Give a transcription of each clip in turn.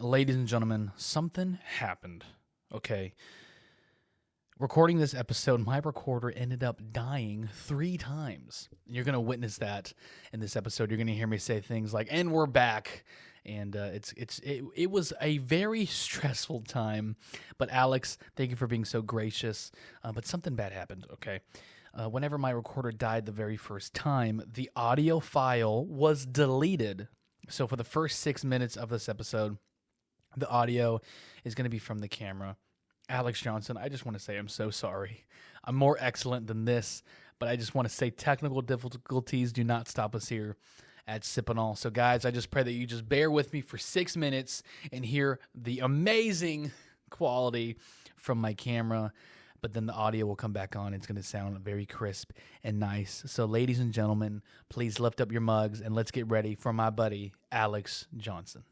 ladies and gentlemen, something happened. Okay. Recording this episode, my recorder ended up dying 3 times. You're going to witness that in this episode. You're going to hear me say things like, and we're back. And it was a very stressful time. But Alex, thank you for being so gracious. But something bad happened, okay? Whenever my recorder died the very first time, the audio file was deleted. So for the first 6 minutes of this episode, the audio is going to be from the camera. Alex Johnson, I just want to say I'm so sorry. I'm more excellent than this, but I just want to say technical difficulties do not stop us here at Sip&Awe. So guys, I just pray that you just bear with me for 6 minutes and hear the amazing quality from my camera. But then the audio will come back on. It's going to sound very crisp and nice. So ladies and gentlemen, please lift up your mugs and let's get ready for my buddy, Alex Johnson.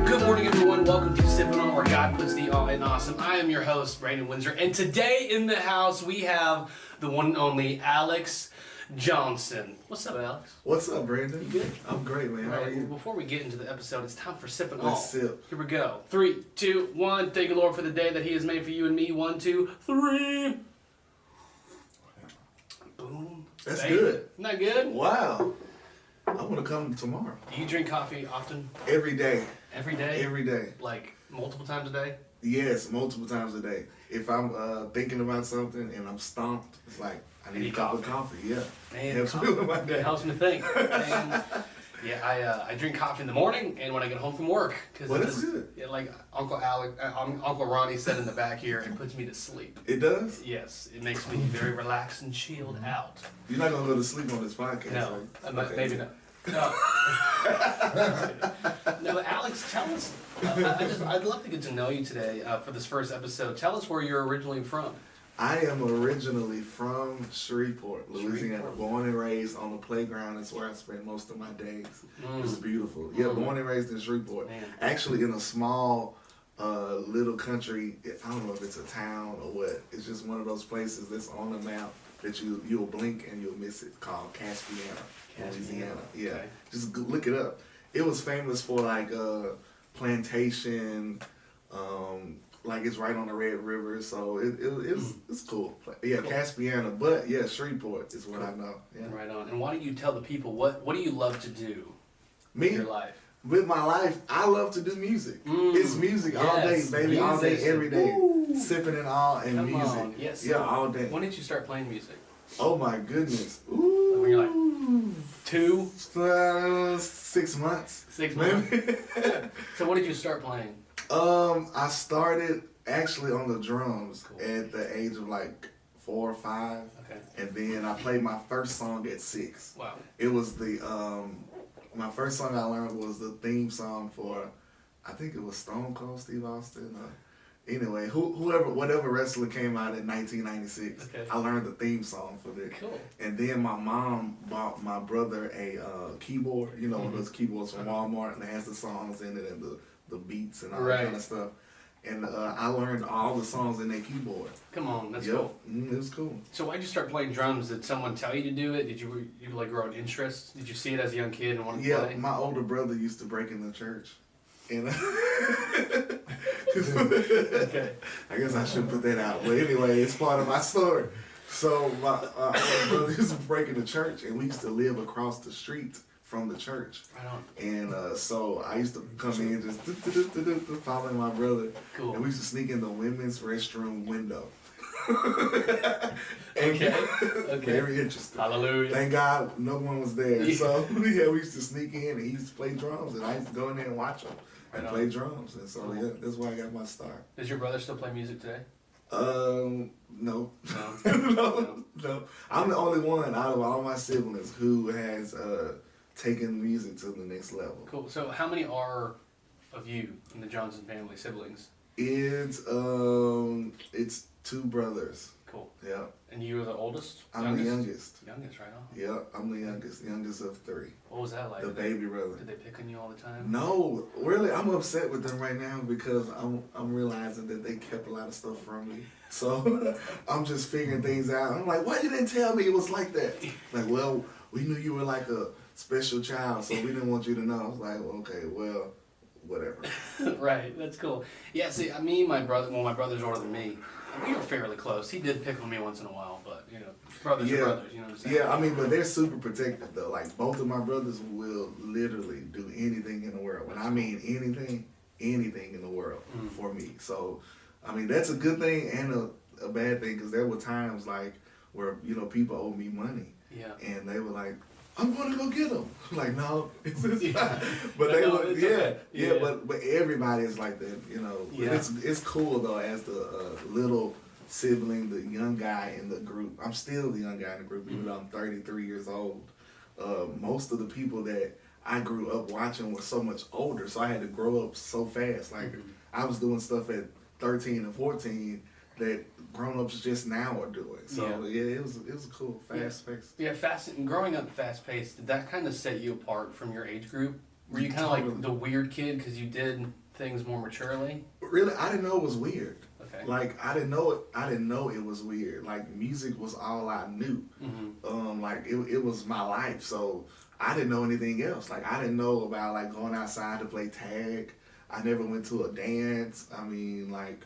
Good morning, everyone. Welcome to Sip&Awe, where God puts the awe in awesome. I am your host, Brandon Windsor. And today in the house, we have the one and only Alex Johnson. What's up, Alex? What's up, Brandon? You good? I'm great, man. How are you? Before we get into the episode, it's time for Sip&Awe. Let's sip. Here we go. 3, 2, 1. Thank you, Lord, for the day that He has made for you and me. 1, 2, 3. Boom. That's Baby. good. Isn't that good? Wow. I want to come tomorrow. Do you drink coffee often? Every day. Every day? Every day. Like multiple times a day? Yes, multiple times a day. If I'm thinking about something and I'm stumped, it's like, I need a cup of coffee. Yeah. Man, helps me with my day. It helps me think. And, yeah, I drink coffee in the morning and when I get home from work. Well, that's good. Yeah, like Uncle Ronnie said in the back here, it puts me to sleep. It does? Yes, it makes me very relaxed and chilled out. You're not going to go to sleep on this podcast, No, right? Okay. maybe not. No. No, but Alex, tell us. I'd love to get to know you today for this first episode. Tell us where you're originally from. I am originally from Shreveport, Louisiana. Shreveport. Born and raised on the playground. That's where I spend most of my days. It's beautiful. Mm. Yeah, born and raised in Shreveport. Man. Actually, in a small little country. I don't know if it's a town or what. It's just one of those places that's on the map that you'll blink and you'll miss it, called Caspiana, Louisiana. Yeah, Okay. just look it up. It was famous for like plantation. Like it's right on the Red River, so it's cool. Yeah, cool. Caspiana, but yeah, Shreveport is what I know. Yeah. Right on. And why don't you tell the people what do you love to do Me? in your life? With my life, I love to do music. It's music all day, baby, all day, every day. Sipping&Awe and Come music. on. Yes. Yeah, all day. When did you start playing music? Oh my goodness. Ooh. When you're like 2? 6 months. 6 months. So when did you start playing? I started actually on the drums Cool. at the age of like 4 or 5. Okay. And then I played my first song at 6. Wow. It was the my first song I learned was the theme song for, I think it was Stone Cold Steve Austin. Anyway, whatever wrestler came out in 1996, Okay. I learned the theme song for that. Cool. And then my mom bought my brother a keyboard, one of those keyboards from Walmart, and it has the songs in it and the beats and all that kind of stuff. And I learned all the songs in that keyboard. Come on, that's Yep. cool. It was cool. So why'd you start playing drums? Did someone tell you to do it? Did you like grow an interest? Did you see it as a young kid and want to play? Yeah, my older brother used to break in the church. And Okay. I guess I shouldn't put that out. But anyway, it's part of my story. So my older brother used to break in the church, and we used to live across the street from the church. Right on. And so I used to come in just following my brother. Cool. And we used to sneak in the women's restroom window. Okay. Very interesting. Hallelujah. Thank God no one was there. Yeah. So yeah, we used to sneak in and he used to play drums, and I used to go in there and watch him and Right play on. drums. And so yeah, that's why I got my start. Does your brother still play music today? No. No. No. I'm the only one out of all my siblings who has taken music to the next level. Cool. So how many are of you in the Johnson family, siblings? It's 2 brothers. Cool. Yeah. And you were the oldest? I'm the youngest. Youngest, right on. Yeah, I'm the youngest of 3. What was that like? The baby brother. Did they pick on you all the time? No, really, I'm upset with them right now because I'm realizing that they kept a lot of stuff from me. So I'm just figuring things out. I'm like, why you didn't tell me it was like that? Like, well, we knew you were like a special child, so we didn't want you to know. I was like, okay, well, whatever. Right, that's cool. Yeah, see, me and my brother's older than me. We were fairly close. He did pick on me once in a while, but, brothers are brothers, you know what I'm saying? Yeah, I mean, but they're super protective, though. Like, both of my brothers will literally do anything in the world. When I mean anything in the world for me. So, I mean, that's a good thing and a bad thing, because there were times, like, where, people owe me money. Yeah. And they were like, I'm going to go get them. I'm like, no, it's not. But but everybody is like that, Yeah. It's cool, though, as the little sibling, the young guy in the group. I'm still the young guy in the group, even though I'm 33 years old. Most of the people that I grew up watching were so much older, so I had to grow up so fast. Like, I was doing stuff at 13 and 14 that grown-ups just now are doing. So, it was cool, fast-paced. Yeah, growing up fast-paced, did that kind of set you apart from your age group? Were you kind of like the weird kid because you did things more maturely? Really, I didn't know it was weird. Okay. Like, I didn't know it was weird. Like, music was all I knew. Like, it was my life. So I didn't know anything else. Like, I didn't know about, like, going outside to play tag. I never went to a dance. I mean, like,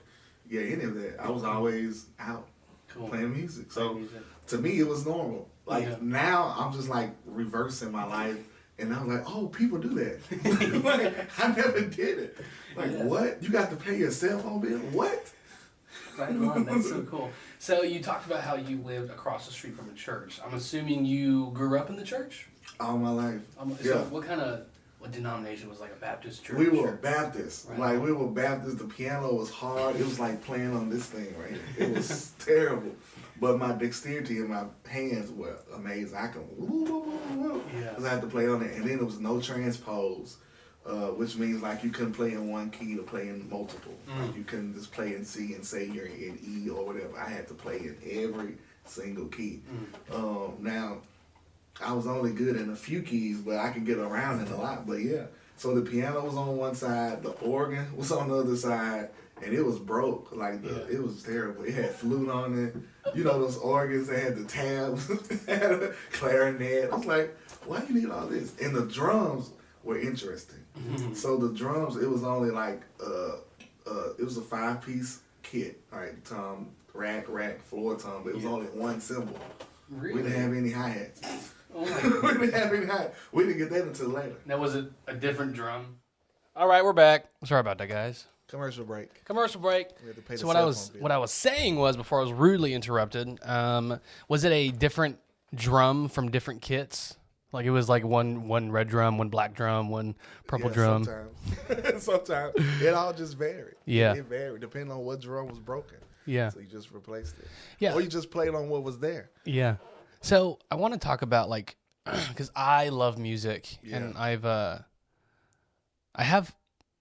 any of that. I was always out playing music. So to me, it was normal. Like, now I'm just, like, reversing my life. And I'm like, oh, people do that. Like, I never did it. Like, what? You got to pay your cell phone bill? What? Right on, that's so cool. So you talked about how you lived across the street from a church. I'm assuming you grew up in the church? All my life. So what denomination was, like, a Baptist church? We were Baptist. Right. Like, we were Baptist. The piano was hard. It was like playing on this thing right here. It was terrible. But my dexterity in my hands were amazing. I could because I had to play on it. And then there was no transpose. Which means, like, you couldn't play in one key to play in multiple. Like, you couldn't just play in C and say you're in E or whatever. I had to play in every single key. Now, I was only good in a few keys, but I could get around in a lot. But so the piano was on one side, the organ was on the other side, and it was broke. Like, it was terrible. It had flute on it. Those organs, they had the tabs, had a clarinet. I was like, why do you need all this? And the drums were interesting. So the drums, it was only like it was a 5-piece kit, right? Tom, rack, floor tom, but it was only one cymbal. Really? We didn't have any hi-hats. Oh my God. We didn't have any hi-hats. We didn't get that until later. Now, was it a different drum? All right, we're back. Sorry about that, guys. Commercial break. We had to pay so what I was saying was, before I was rudely interrupted, was it a different drum from different kits? Like, it was like one red drum, one black drum, one purple drum. Sometimes. It all just varied. Yeah. It varied depending on what drum was broken. Yeah. So you just replaced it. Yeah. Or you just played on what was there. Yeah. So I want to talk about, like, because I love music, and I have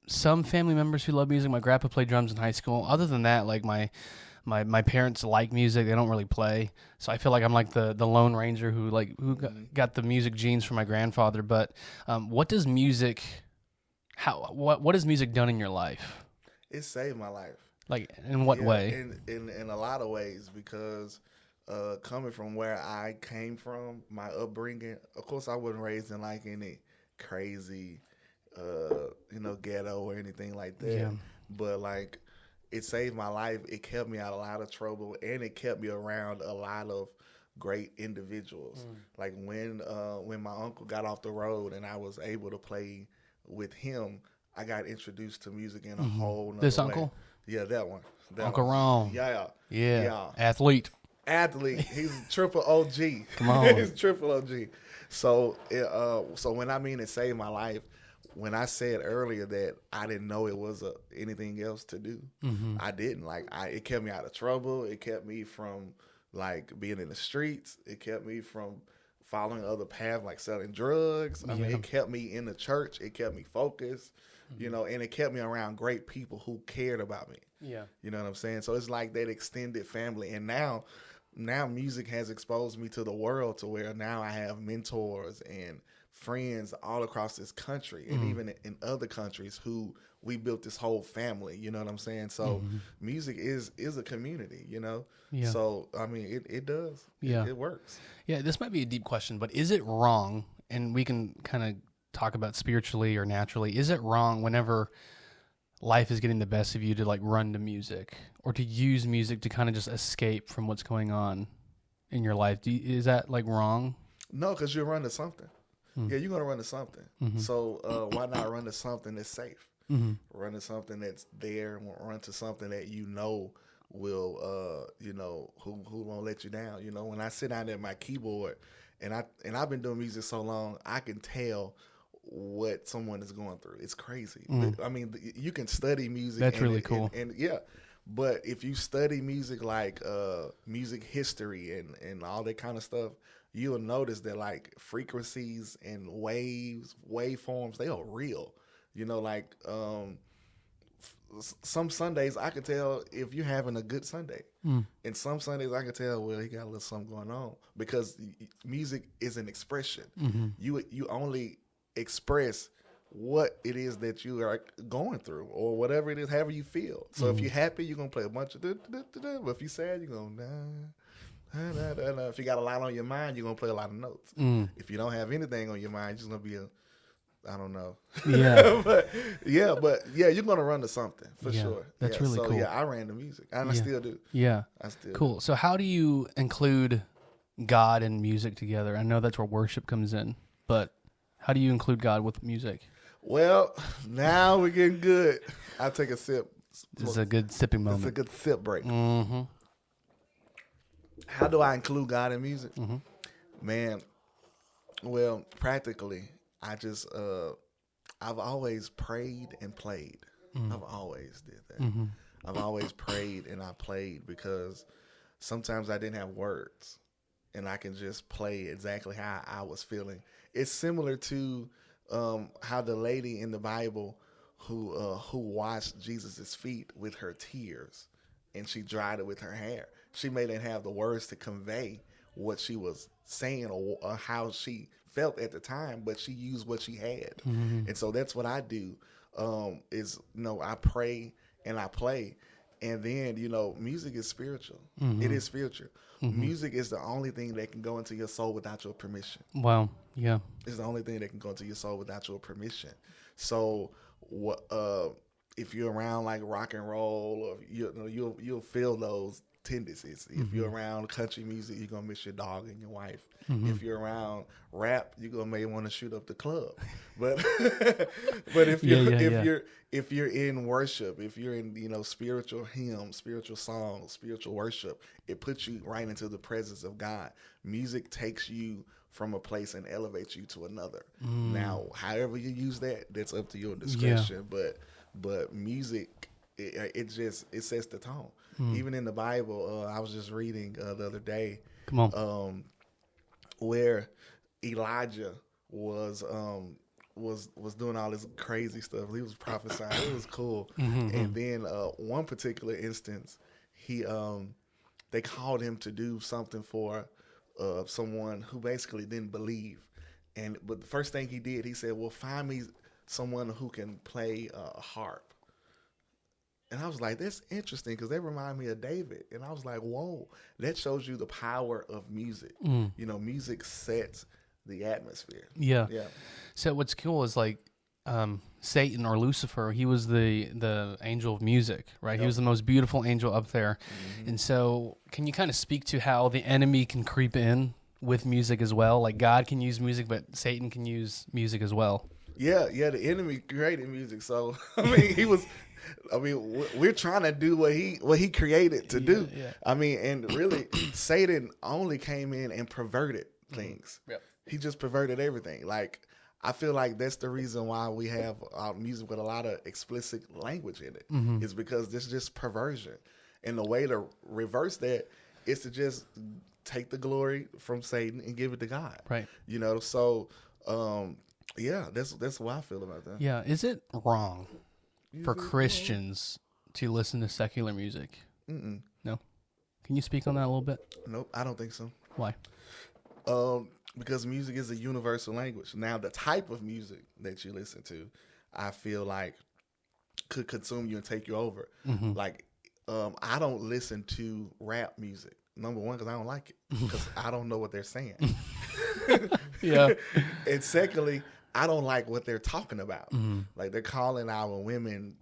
some family members who love music. My grandpa played drums in high school. Other than that, like, my parents like music. They don't really play. So I feel like I'm like the Lone Ranger who got the music genes from my grandfather. But what has music done in your life? It saved my life. Like, in what way? In a lot of ways, because coming from where I came from, my upbringing, of course I wasn't raised in like any crazy ghetto or anything like that. Yeah. But like, it saved my life. It kept me out of a lot of trouble, and it kept me around a lot of great individuals. Like, when my uncle got off the road and I was able to play with him, I got introduced to music in a whole nother way. Uncle? Yeah, that one. Uncle Ron. Yeah. Athlete. He's triple OG. Come on. He's triple OG. So when I mean it saved my life, when I said earlier that I didn't know it was anything else to do, I didn't. Like, it kept me out of trouble. It kept me from, like, being in the streets. It kept me from following other paths, like selling drugs. I mean, it kept me in the church. It kept me focused, and it kept me around great people who cared about me. Yeah. You know what I'm saying? So it's like that extended family. And now, now music has exposed me to the world to where now I have mentors and friends all across this country and even in other countries who we built this whole family, you know what I'm saying? So music is a community, you know? Yeah. So, I mean, it does. Yeah. It works. Yeah, this might be a deep question, but is it wrong, and we can kind of talk about spiritually or naturally, is it wrong whenever life is getting the best of you to like run to music or to use music to kind of just escape from what's going on in your life? Is that like wrong? No, because you're running something. Yeah, you're going to run to something. So why not run to something that's safe? Run to something that's there. Run to something that you know will, who won't let you down. You know, when I sit down at my keyboard, and I've been doing music so long, I can tell what someone is going through. It's crazy. I mean, you can study music. That's really cool. And yeah, but if you study music like music history and all that kind of stuff, you'll notice that like frequencies and waveforms, they are real. You know, like some Sundays I can tell if you're having a good Sunday. And some Sundays I can tell, well, he got a little something going on, because music is an expression. You only express what it is that you are going through or whatever it is, however you feel. So if you're happy, you're going to play a bunch of but if you're sad, you're going to if you got a lot on your mind, you're going to play a lot of notes. If you don't have anything on your mind, you're just going to be I don't know. Yeah. but you're going to run to something for sure. That's really cool. Yeah, I ran to music and I still do. Yeah. I still cool. do. So how do you include God and music together? I know that's where worship comes in, but how do you include God with music? Well, now we're getting good. I'll take a sip. This is a good sipping moment. It's a good sip break. How do I include God in music? Man, well, practically, I just, I've always prayed and played. I've always did that. I've always prayed and I played because sometimes I didn't have words and I can just play exactly how I was feeling. It's similar to how the lady in the Bible who washed Jesus' feet with her tears and she dried it with her hair. She may not have the words to convey what she was saying or how she felt at the time, but she used what she had. And so that's what I do, I pray and I play. And then, music is spiritual. It is spiritual. Music is the only thing that can go into your soul without your permission. Wow. Yeah. It's the only thing that can go into your soul without your permission. So if you're around like rock and roll, or you'll feel those tendencies. If you're around country music, you're gonna miss your dog and your wife. If you're around rap, you're may want to shoot up the club. But if you're in worship, if you're in spiritual hymns, spiritual songs, spiritual worship, it puts you right into the presence of God. Music takes you from a place and elevates you to another. Now, however you use that, that's up to your discretion. But music, it sets the tone. Even in the Bible, I was just reading the other day. Come on. Where Elijah was doing all this crazy stuff. He was prophesying. It was cool. And then one particular instance, they called him to do something for someone who basically didn't believe. But the first thing he did, he said, well, find me someone who can play a harp. And I was like, that's interesting because they remind me of David. And I was like, whoa, that shows you the power of music. Music sets the atmosphere. Yeah. So what's cool is like Satan or Lucifer, he was the angel of music, right? Yep. He was the most beautiful angel up there. And so can you kind of speak to how the enemy can creep in with music as well? Like God can use music, but Satan can use music as well. Yeah, the enemy created music. So, we're trying to do what he created to do. Yeah. And really, Satan only came in and perverted things. Yep. He just perverted everything. Like, I feel like that's the reason why we have music with a lot of explicit language in it. Is because this is just perversion. And the way to reverse that is to just take the glory from Satan and give it to God. Right. So, that's what I feel about that. Yeah. Is it wrong for Christians to listen to secular music? Mm-mm. No? Can you speak on that a little bit? Nope, I don't think so. Why? Because music is a universal language. Now, the type of music that you listen to, I feel like could consume you and take you over. Mm-hmm. Like, I don't listen to rap music. Number one, because I don't like it. Because I don't know what they're saying. Yeah. And secondly, I don't like what they're talking about. Mm-hmm. Like, they're calling our women,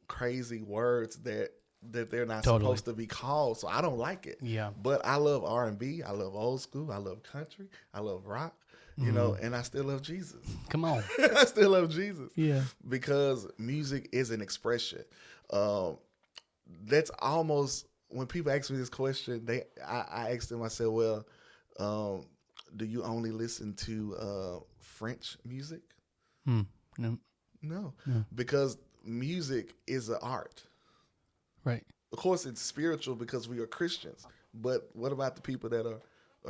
crazy words that they're not Totally. supposed to be called. So I don't like it. Yeah. But I love R&B. I love old school. I love country. I love rock. And I still love Jesus. Come on. I still love Jesus. Yeah. Because music is an expression. That's almost, when people ask me this question, I ask them, I said, well, do you only listen to French music? No. No. Because music is an art. Right. Of course, it's spiritual because we are Christians. But what about the people that are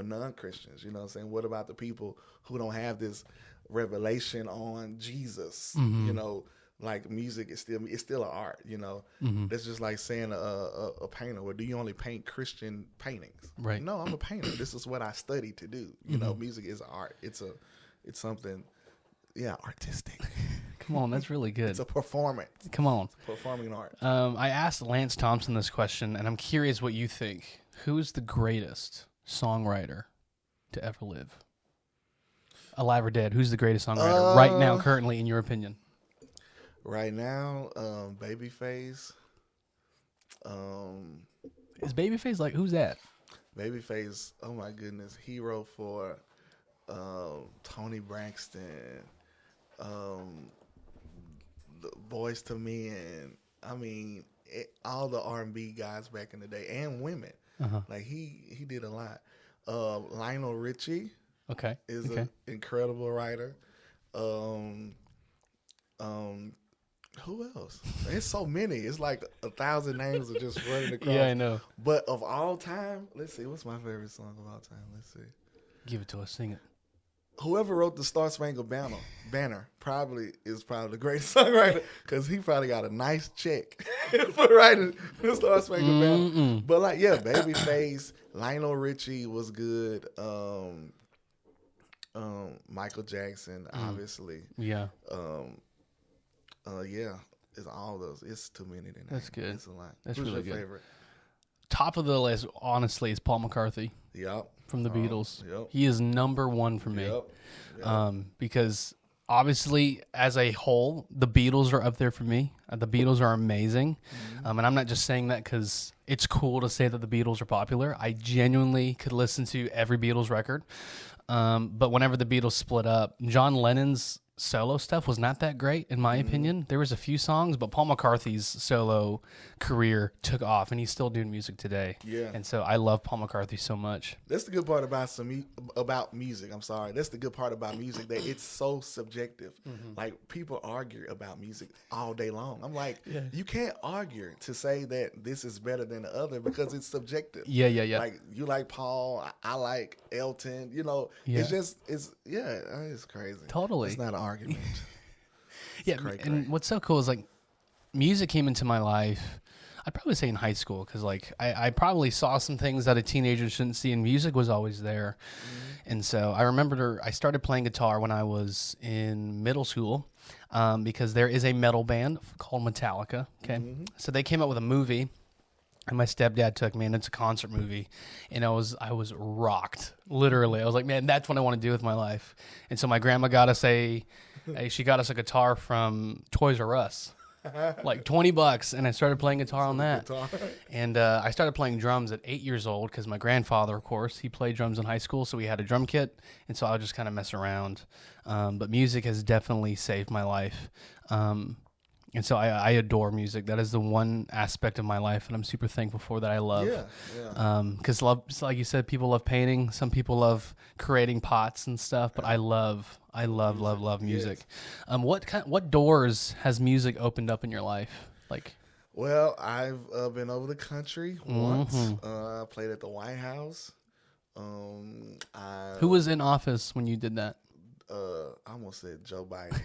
non-Christians? You know what I'm saying? What about the people who don't have this revelation on Jesus? Mm-hmm. Like music is still an art. Mm-hmm. That's just like saying a painter. Well, do you only paint Christian paintings? Right. No, I'm a painter. This is what I study to do. Music is art. It's something, artistic. Come on, that's really good. It's a performance. Come on. Performing art. I asked Lance Thompson this question, and I'm curious what you think. Who's the greatest songwriter to ever live? Alive or dead? Who's the greatest songwriter right now, currently, in your opinion? Right now, Babyface. Is Babyface like, who's that? Babyface, oh my goodness. He wrote for Tony Braxton, the Boys to Men. I mean, all the R&B guys back in the day, and women. Uh-huh. Like he did a lot. Lionel Richie is an incredible writer. Who else? It's so many. It's like 1,000 names are just running across. Yeah, I know. But of all time, let's see. What's my favorite song of all time? Let's see. Give it to us. Sing it. Whoever wrote the Star Spangled Banner probably the greatest songwriter because he probably got a nice check for writing the Star Spangled Banner. But Babyface, Lionel Richie was good. Michael Jackson, obviously. Yeah. It's all those. It's too many to name. That's good. It's a lot. That's Who's really your good. favorite? Top of the list, honestly, is Paul McCartney. Yep. From the Beatles. Yep. He is number one for me. Yep. Because obviously, as a whole, the Beatles are up there for me. The Beatles are amazing. And I'm not just saying that because it's cool to say that the Beatles are popular. I genuinely could listen to every Beatles record. But whenever the Beatles split up, John Lennon's solo stuff was not that great, in my opinion. There was a few songs, but Paul McCartney's solo career took off, and he's still doing music today. Yeah. And so I love Paul McCartney so much. That's the good part about music. I'm sorry. That's the good part about music, that it's so subjective. Like, people argue about music all day long. I'm like, you can't argue to say that this is better than the other because it's subjective. Yeah. Like, you like Paul, I like Elton. It's crazy. Totally. It's not an argument. And what's so cool is, like, music came into my life, I'd probably say in high school, because, like, I probably saw some things that a teenager shouldn't see, and music was always there. And so I remember I started playing guitar when I was in middle school, because there is a metal band called Metallica. So they came out with a movie, and my stepdad took me, and it's a concert movie, and I was rocked, literally. I was like, man, that's what I want to do with my life. And so my grandma got us she got us a guitar from Toys R Us, like $20, and I started playing guitar on that. And I started playing drums at 8 years old because my grandfather, of course, he played drums in high school, so we had a drum kit, and so I would just kind of mess around. But music has definitely saved my life. And so I adore music. That is the one aspect of my life, and I'm super thankful for that I love. Because like you said, people love painting. Some people love creating pots and stuff, but I love music. Yes. What doors has music opened up in your life? Like, well, I've been over the country once. I played at the White House. Who was in office when you did that? I almost said Joe Biden.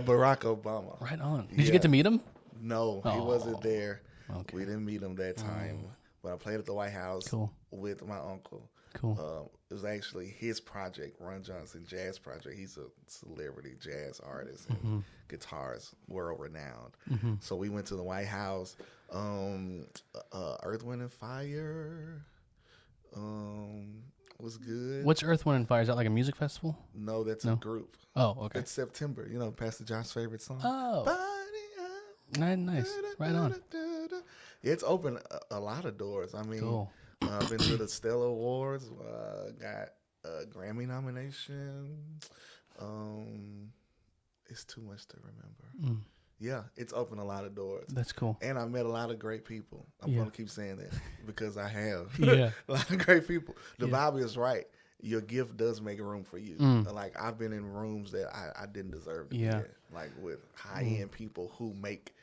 Barack Obama. Right on. Did you get to meet him? No, he wasn't there. Okay. We didn't meet him that time, but I played at the White House with my uncle. Cool. It was actually his project, Ron Johnson Jazz Project. He's a celebrity jazz artist and guitarist, world renowned. So we went to the White House. Earth, Wind, and Fire was good. What's Earth, Wind, and Fire? Is that like a music festival? No, that's a group. Oh, okay. It's September. You know, Pastor John's favorite song. Oh. Nice. Right on. It's opened a lot of doors. I mean, I've been to the Stellar Awards. Got a Grammy nomination. It's too much to remember. Yeah, it's opened a lot of doors. That's cool. And I've met a lot of great people. I'm going to keep saying that because I have. Yeah. A lot of great people. The Bible is right. Your gift does make room for you. Like, I've been in rooms that I didn't deserve to be in. Like, with high-end people who make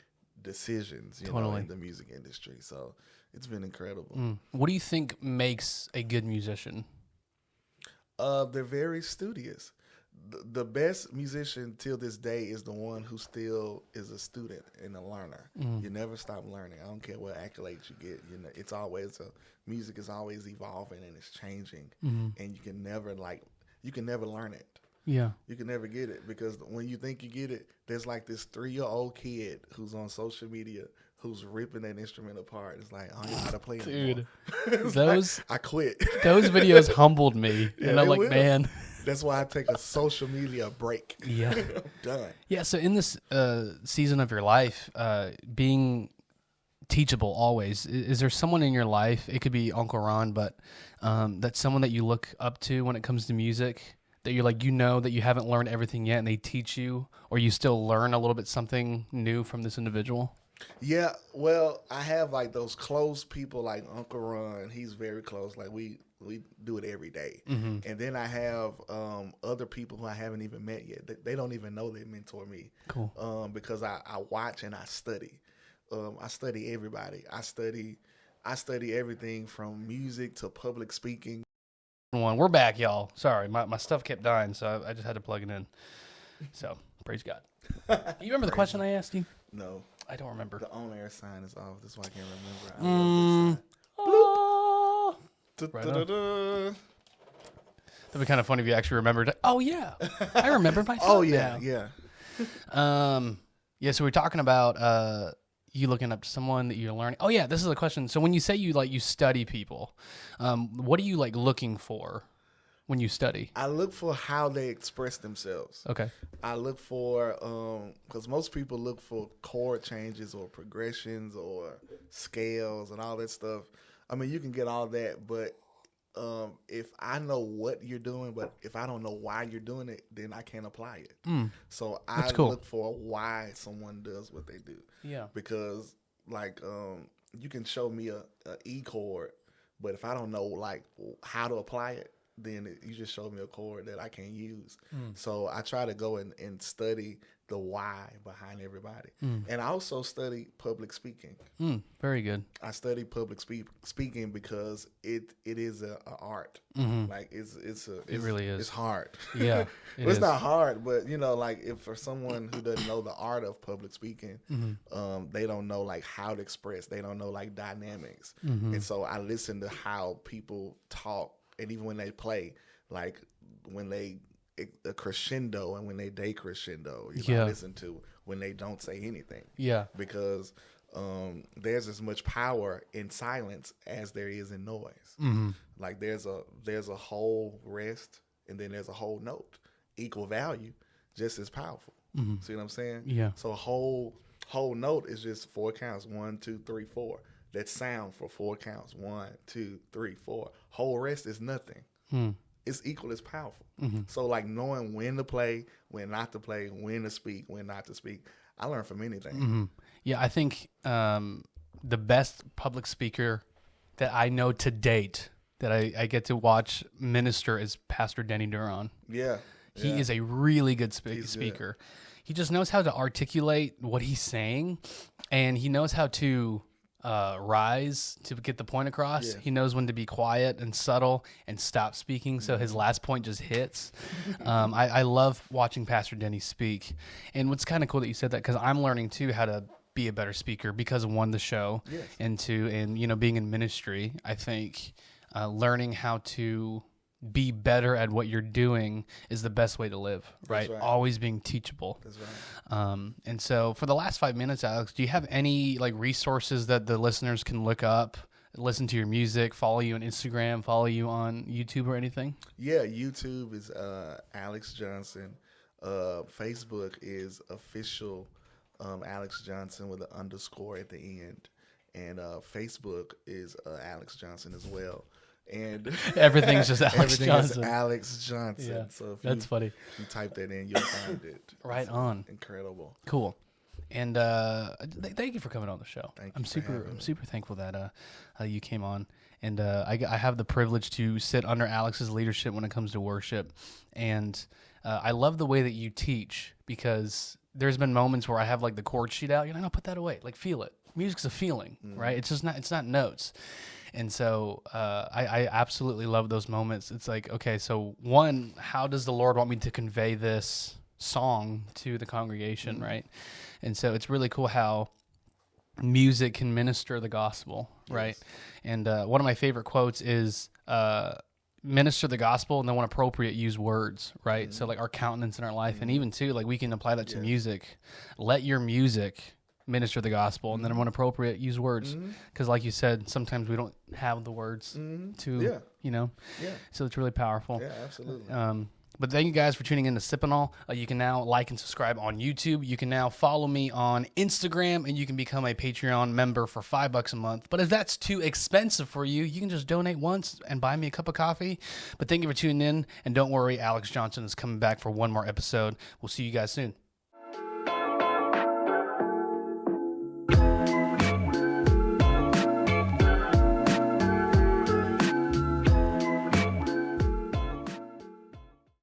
decisions, you know, in the music industry. So it's been incredible. What do you think makes a good musician? They're very studious. The best musician till this day is the one who still is a student and a learner. You never stop learning. I don't care what accolades you get. You know, it's always music is always evolving and it's changing, and you can never learn it. Yeah, you can never get it because when you think you get it, there's like this 3-year-old kid who's on social media who's ripping that instrument apart. It's like, I don't know how to play it anymore. Those like, I quit. Those videos humbled me, and I'm like, man. That's why I take a social media break. Yeah. I'm done. Yeah, so in this season of your life, being teachable always, is there someone in your life, it could be Uncle Ron, but that's someone that you look up to when it comes to music, that you're like, you know that you haven't learned everything yet and they teach you, or you still learn a little bit something new from this individual? Yeah, well, I have like those close people like Uncle Ron. He's very close. Like we do it every day. And then I have other people who I haven't even met yet. They don't even know they mentor me. Cool. Because I watch and I study. I study everybody. I study everything from music to public speaking. We're back, y'all. Sorry, my stuff kept dying, so I just had to plug it in. So, praise God. You remember the question I asked you? No. I don't remember. The on-air sign is off. That's why I can't remember. That'd be kind of funny if you actually remembered. Oh, yeah. I remembered my thought now. Yeah. So we're talking about you looking up to someone that you're learning. Oh, yeah, this is a question. So when you say you study people, what are you looking for when you study? I look for how they express themselves. Okay. I look for, because most people look for chord changes or progressions or scales and all that stuff. I mean, you can get all that, but if I know what you're doing, but if I don't know why you're doing it, then I can't apply it. So I look for why someone does what they do. Yeah. Because you can show me a E chord, but if I don't know how to apply it, then you just showed me a chord that I can't use. So I try to go and study the why behind everybody. And I also study public speaking. Very good. I study public speaking because it is an art. It really is. It's hard. Yeah. It's not hard, but if for someone who doesn't know the art of public speaking, they don't know how to express. They don't know dynamics. And so I listen to how people talk. And even when they play, when they a crescendo and when they decrescendo, I listen to when they don't say anything. Yeah. Because there's as much power in silence as there is in noise. There's a whole rest and then there's a whole note. Equal value, just as powerful. See what I'm saying? Yeah. So a whole note is just 4 counts. 1, 2, 3, 4. That sound for 4 counts. 1, 2, 3, 4. Whole rest is nothing. It's equal as powerful. So knowing when to play, when not to play, when to speak, when not to speak. I learn from anything. Yeah, I think the best public speaker that I know to date that I get to watch minister is Pastor Denny Duran. Yeah. He is a really good speaker. Good. He just knows how to articulate what he's saying, and he knows how to rise to get the point across. He knows when to be quiet and subtle and stop speaking, so his last point just hits. I love watching Pastor Denny speak. And what's kind of cool that you said that, because I'm learning too how to be a better speaker because of, one, the show, Yes. and you know, being in ministry. I think learning how to be better at what you're doing is the best way to live, right? right. Always being teachable. That's right. And so for the last 5 minutes, Alex, do you have any like resources that the listeners can look up, listen to your music, follow you on Instagram, follow you on YouTube or anything? Yeah, YouTube is Alex Johnson. Facebook is official Alex Johnson with an underscore at the end. And Facebook is Alex Johnson as well. And Everything's just Alex everything Johnson. is Alex Johnson. Yeah, So if that's funny. If you type that in, you'll find it. Right It's on. Incredible. Cool. And thank you for coming on the show. Thank you I'm for having me. super thankful that you came on. And I have the privilege to sit under Alex's leadership when it comes to worship. And I love the way that you teach, because there's been moments where I have like the chord sheet out. You're like, no, put that away. Like, feel it. Music's a feeling, right? It's not notes. And so I absolutely love those moments. It's like, okay, so one, how does the Lord want me to convey this song to the congregation, right? And so it's really cool how music can minister the gospel, right? And one of my favorite quotes is, minister the gospel, and then when appropriate, use words, right? So like our countenance in our life, and even too, like we can apply that to music. Let your music minister the gospel, and then when appropriate, use words, because like you said, sometimes we don't have the words to, you know, so it's really powerful. Yeah, absolutely. But thank you guys for tuning in to Sip&Awe. You can now like and subscribe on YouTube. You can now follow me on Instagram, and you can become a Patreon member for $5 a month. But if that's too expensive for you, you can just donate once and buy me a cup of coffee. But thank you for tuning in, and don't worry, Alex Johnson is coming back for one more episode. We'll see you guys soon.